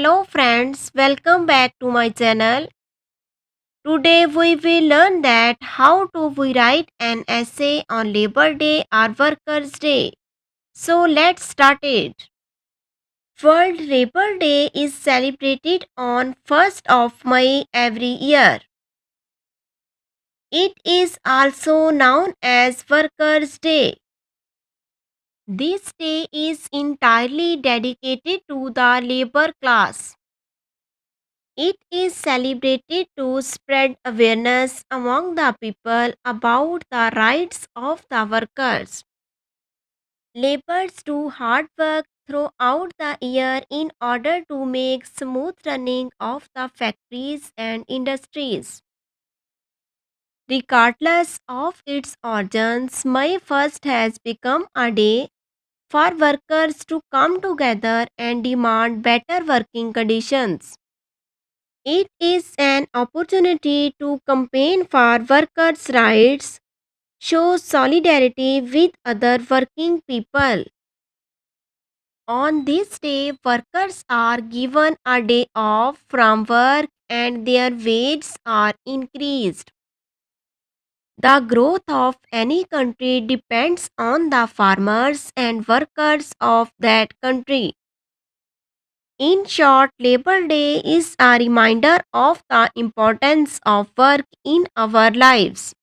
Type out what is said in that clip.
Hello friends, welcome back to my channel. Today we will learn that how to we write an essay on Labor Day or Workers' Day. So let's start it. World Labor Day is celebrated on 1st of May every year. It is also known as Workers' Day. This day is entirely dedicated to the labor class. It is celebrated to spread awareness among the people about the rights of the workers. Laborers do hard work throughout the year in order to make smooth running of the factories and industries. Regardless of its origins, May 1st has become a day for workers to come together and demand better working conditions. It is an opportunity to campaign for workers' rights, show solidarity with other working people. On this day, workers are given a day off from work and their wages are increased. The growth of any country depends on the farmers and workers of that country. In short, Labor Day is a reminder of the importance of work in our lives.